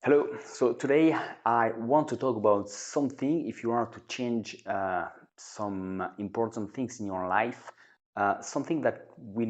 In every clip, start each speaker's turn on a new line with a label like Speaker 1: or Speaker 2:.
Speaker 1: Hello. So today I want to talk about something if you are to change some important things in your life, something that we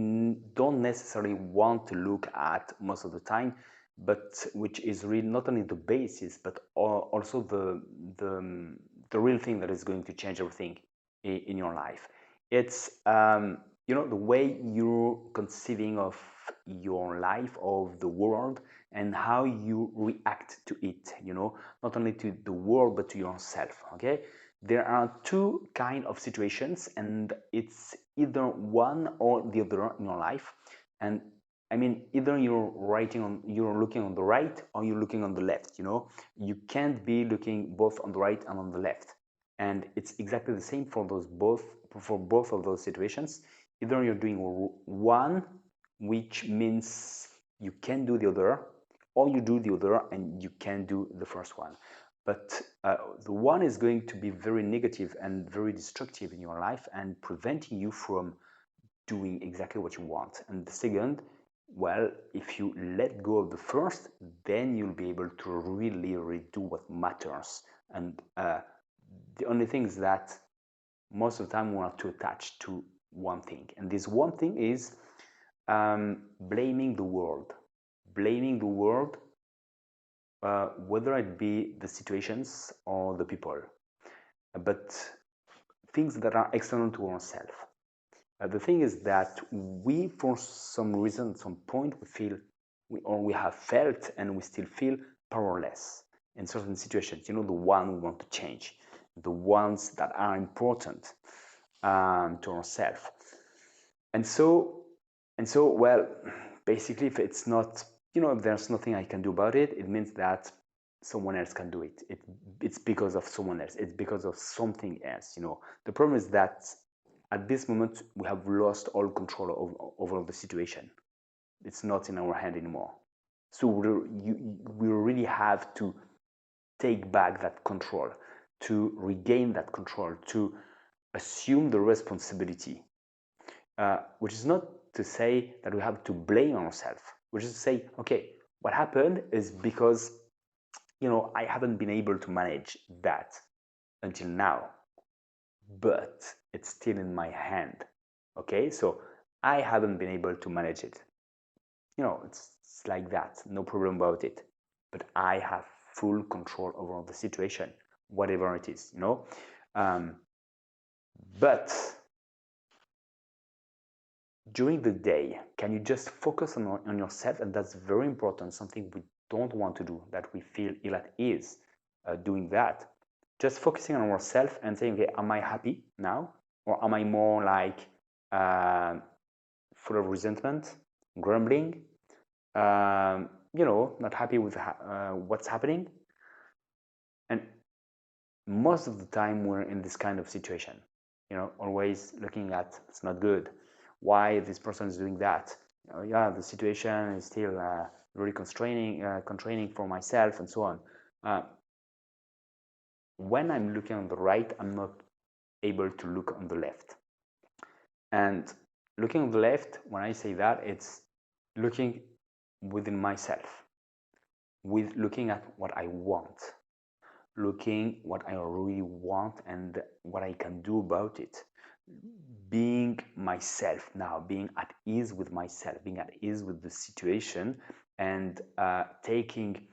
Speaker 1: don't necessarily want to look at most of the time, but which is really not only the basis, but also the real thing that is going to change everything in your life. It's the way you're conceiving of your life, of the world, and how you react to it, not only to the world but to yourself. Okay, there are two kind of situations, and it's either one or the other in your life. And I mean, either you're looking on the right or you're looking on the left. You can't be looking both on the right and on the left. And it's exactly the same for both of those situations. Either you're doing one, which means you can do the other, or you do the other and you can do the first one. But the one is going to be very negative and very destructive in your life and preventing you from doing exactly what you want. And the second, well, if you let go of the first, then you'll be able to really do what matters. And the only thing is that most of the time we're not too attached to one thing. And this one thing is blaming the world. Blaming the world, whether it be the situations or the people, but things that are external to ourselves. The thing is that we, for some reason, at some point, we have felt, and we still feel powerless in certain situations. The one we want to change, the ones that are important to ourselves. And so, well, basically, if it's not, if there's nothing I can do about it, it means that someone else can do it. It's because of someone else. It's because of something else. The problem is that at this moment we have lost all control over the situation. It's not in our hand anymore. So we really have to take back that control, to regain that control, to assume the responsibility. Which is not to say that we have to blame ourselves, which is to say, okay, what happened is because, I haven't been able to manage that until now, but it's still in my hand. Okay, so I haven't been able to manage it. It's like that, no problem about it. But I have full control over the situation, whatever it is, But during the day, can you just focus on yourself? And that's very important, something we don't want to do, that we feel ill at ease doing that. Just focusing on ourselves and saying, okay, am I happy now? Or am I more like full of resentment, grumbling, not happy with what's happening? And most of the time we're in this kind of situation, always looking at, it's not good. Why this person is doing that? Yeah, the situation is still really constraining for myself, and so on. When I'm looking on the right, I'm not able to look on the left. And looking on the left, when I say that, it's looking within myself, with looking at what I want, looking what I really want and what I can do about it. Being myself now, being at ease with myself, being at ease with the situation, and taking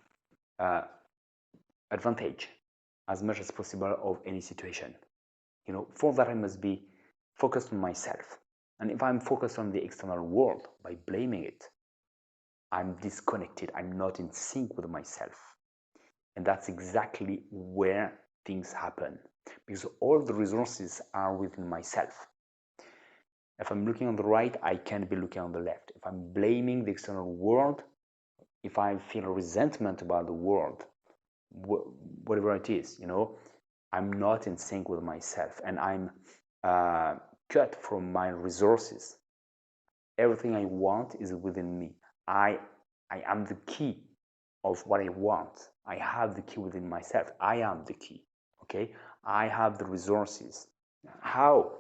Speaker 1: advantage as much as possible of any situation. For that I must be focused on myself. And if I'm focused on the external world by blaming it, I'm disconnected. I'm not in sync with myself. And that's exactly where things happen, because all the resources are within myself. If I'm looking on the right, I can't be looking on the left. If I'm blaming the external world, if I feel resentment about the world, whatever it is, I'm not in sync with myself, and I'm cut from my resources. Everything I want is within me. I am the key of what I want. I have the key within myself. I am the key. Okay, I have the resources. How?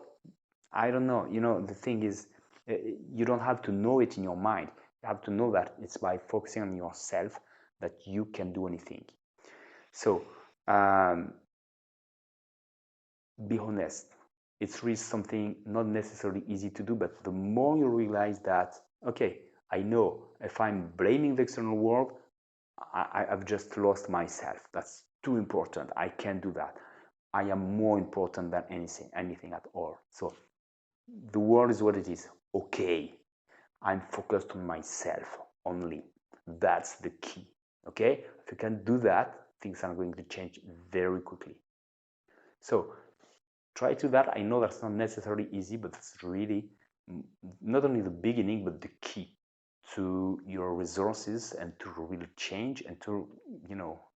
Speaker 1: I don't know. The thing is, you don't have to know it in your mind. You have to know that it's by focusing on yourself, that you can do anything. So be honest. It's really something not necessarily easy to do, but the more you realize that, okay, I know if I'm blaming the external world, I've just lost myself. That's too important. I can't do that. I am more important than anything at all. So the world is what it is. Okay, I'm focused on myself only. That's the key. Okay, if you can do that, things are going to change very quickly. So try to that. I know that's not necessarily easy, but it's really not only the beginning, but the key to your resources and to really change and to,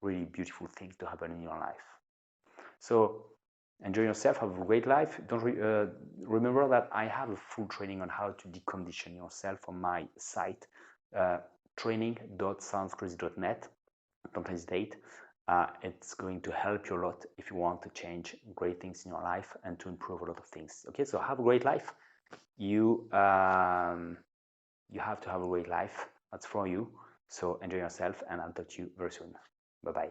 Speaker 1: really beautiful things to happen in your life. So enjoy yourself, have a great life. Don't remember that I have a full training on how to decondition yourself on my site, training.soundscrazy.net. Don't hesitate. It's going to help you a lot if you want to change great things in your life and to improve a lot of things. Okay, so have a great life. You have to have a great life. That's for you. So enjoy yourself, and I'll talk to you very soon. Bye bye.